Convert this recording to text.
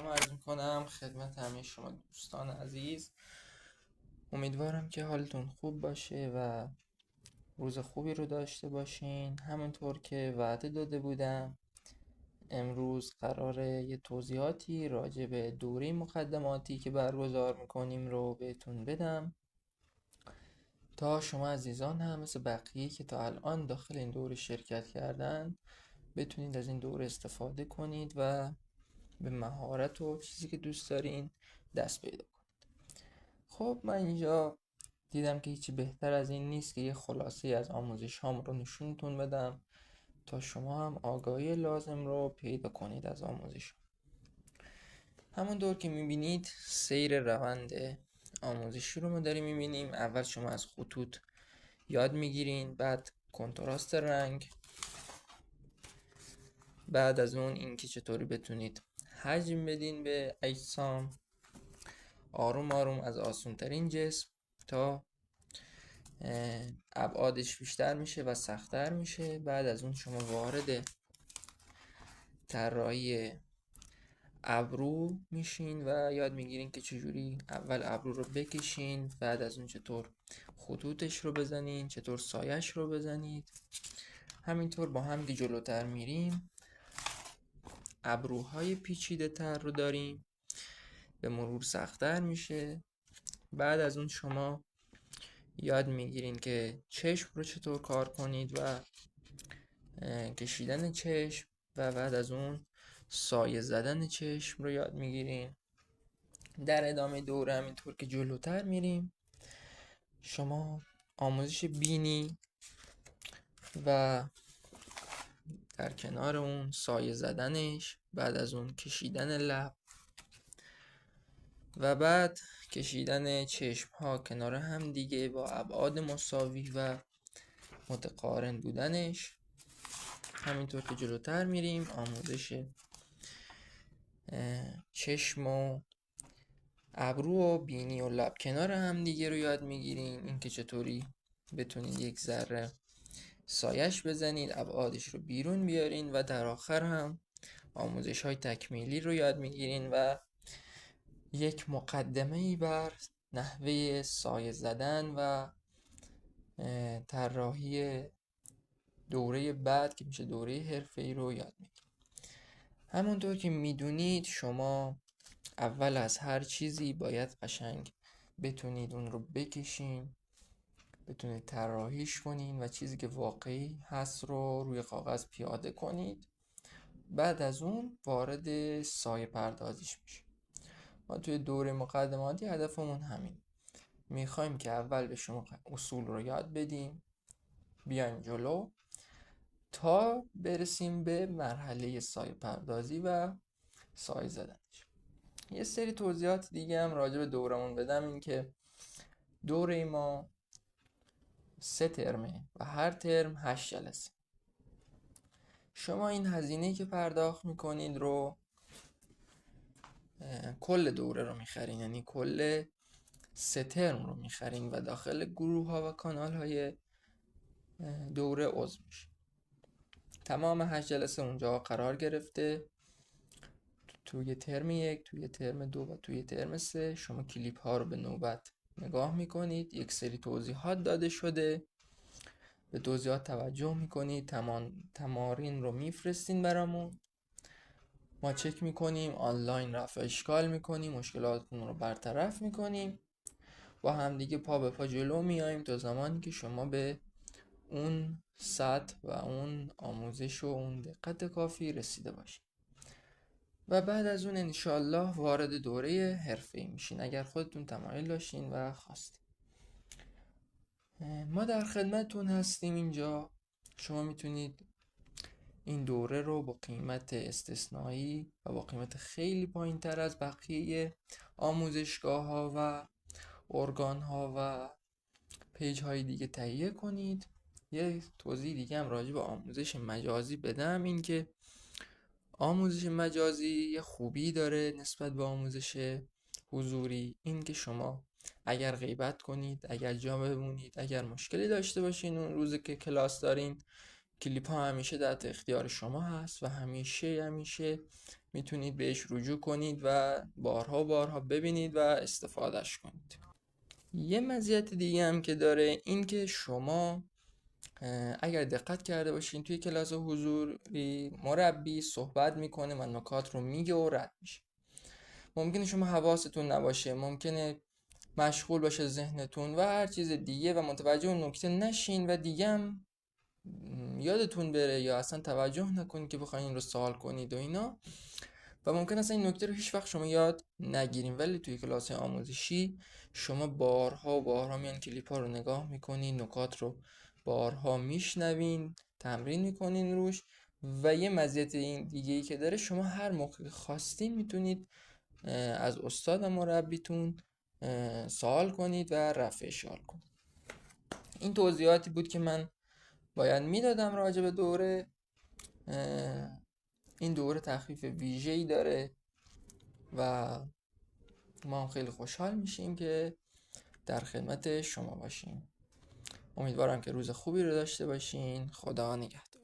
سلام عرض میکنم خدمت همه شما دوستان عزیز. امیدوارم که حالتون خوب باشه و روز خوبی رو داشته باشین. همونطور که وعده داده بودم امروز قراره یه توضیحاتی راجع به دوره مقدماتی که برگزار میکنیم رو بهتون بدم تا شما عزیزان هم مثل بقیه که تا الان داخل این دوره شرکت کردن بتونید از این دوره استفاده کنید و به مهارت و چیزی که دوست دارین دست پیدا کنید. خب من اینجا دیدم که هیچی بهتر از این نیست که یه خلاصه از آموزش هام رو نشونتون بدم تا شما هم آگاهی لازم رو پیدا کنید از آموزش. همونطور که میبینید سیر روند آموزشی رو ما داریم میبینیم. اول شما از خطوط یاد میگیرین، بعد کنتراست رنگ، بعد از اون اینکه چطوری بتونید حجم بدین به اجسام، آروم آروم از آسون ترین جسم تا ابعادش بیشتر میشه و سخت‌تر میشه. بعد از اون شما وارد طراحی ابرو میشین و یاد میگیرین که چجوری اول ابرو رو بکشین، بعد از اون چطور خطوطش رو بزنین، چطور سایش رو بزنید. همینطور با هم که جلوتر میریم ابروهای پیچیده تر رو داریم، به مرور سخت‌تر میشه. بعد از اون شما یاد میگیرین که چشم رو چطور کار کنید و کشیدن چشم، و بعد از اون سایه زدن چشم رو یاد میگیرین. در ادامه دوره همینطور که جلوتر میریم شما آموزش بینی و در کنار اون سایه زدنش، بعد از اون کشیدن لب و بعد کشیدن چشم ها کنار هم دیگه با ابعاد مساوی و متقارن بودنش. همینطور که جلوتر میریم آموزش چشم و ابرو و بینی و لب کنار هم دیگه رو یاد میگیریم، اینکه چطوری بتونید یک ذره سایش بزنید، ابعادش رو بیرون بیارین، و در آخر هم آموزش های تکمیلی رو یاد میگیرین و یک مقدمه‌ای بر نحوه سایه زدن و طراحی دوره بعد که میشه دوره حرفه‌ای رو یاد میگیرین. همونطور که میدونید شما اول از هر چیزی باید قشنگ بتونید اون رو بکشین، بتونید طراحیش کنین و چیزی که واقعی هست رو روی کاغذ پیاده کنید. بعد از اون وارد سایه پردازیش میشه. ما توی دوره مقدماتی هدفمون همین، میخوایم که اول به شما اصول رو یاد بدیم، بیایم جلو تا برسیم به مرحله سایه پردازی و سایه زدنش. یه سری توضیحات دیگه هم راجع به دورمون بدم، این که دوره ما 3 ترمه و هر ترم 8 جلسه. شما این هزینه‌ای که پرداخت میکنید رو کل دوره رو میخرین، یعنی کل 3 ترم رو میخرین و داخل گروه ها و کانال های دوره عضو میشین. تمام 8 جلسه اونجا قرار گرفته. توی ترم 1، توی ترم 2 و توی ترم 3 شما کلیپ ها رو به نوبت نگاه میکنید. یک سری توضیحات داده شده، به توضیحات توجه میکنید، تمارین رو میفرستین برامون، ما چک میکنیم، آنلاین رفع اشکال میکنیم، مشکلاتتون رو برطرف میکنیم، با همدیگه پا به پا جلو میایم تا زمانی که شما به اون سطح و اون آموزش و اون دقت کافی رسیده باشید و بعد از اون انشالله وارد دوره حرفه‌ای میشین اگر خودتون تمایل داشتین و خواستین. ما در خدمتتون هستیم اینجا. شما میتونید این دوره رو با قیمت استثنایی و با قیمت خیلی پایین تر از بقیه آموزشگاه ها و ارگان ها و پیج های دیگه تهیه کنید. یه توضیح دیگه هم راجع به آموزش مجازی بدم، این که آموزش مجازی یه خوبی داره نسبت به آموزش حضوری، این که شما اگر غیبت کنید، اگر جا بمونید، اگر مشکلی داشته باشین اون روزی که کلاس دارین، کلیپ ها همیشه در اختیار شما هست و همیشه میتونید بهش رجوع کنید و بارها ببینید و استفادهش کنید. یه مزیت دیگه هم که داره این که شما اگر دقت کرده باشین توی کلاس حضوری مربی صحبت میکنه و نکات رو میگه و رد میشه. ممکنه شما حواستون نباشه، ممکنه مشغول باشه ذهنتون و هر چیز دیگه و متوجه اون نکته نشین و دیگه هم یادتون بره یا اصلا توجه نکنید که بخواین این رو سوال کنید و اینا، و ممکن اصلا این نکته رو هیچ وقت شما یاد نگیرین. ولی توی کلاس آموزشی شما بارها میان کلیپ ها رو نگاه میکنین، نکات رو بارها میشنوین، تمرین میکنین روش. و یه مزیت این دیگه ای که داره، شما هر موقع خواستین میتونید از استاد و مربیتون سوال کنید و رفع اشکال کنید. این توضیحاتی بود که من باید میدادم راجع به دوره. این دوره تخفیف ویژه‌ای داره و ما هم خیلی خوشحال میشیم که در خدمت شما باشیم. امیدوارم که روز خوبی رو داشته باشین. خدا نگهدار.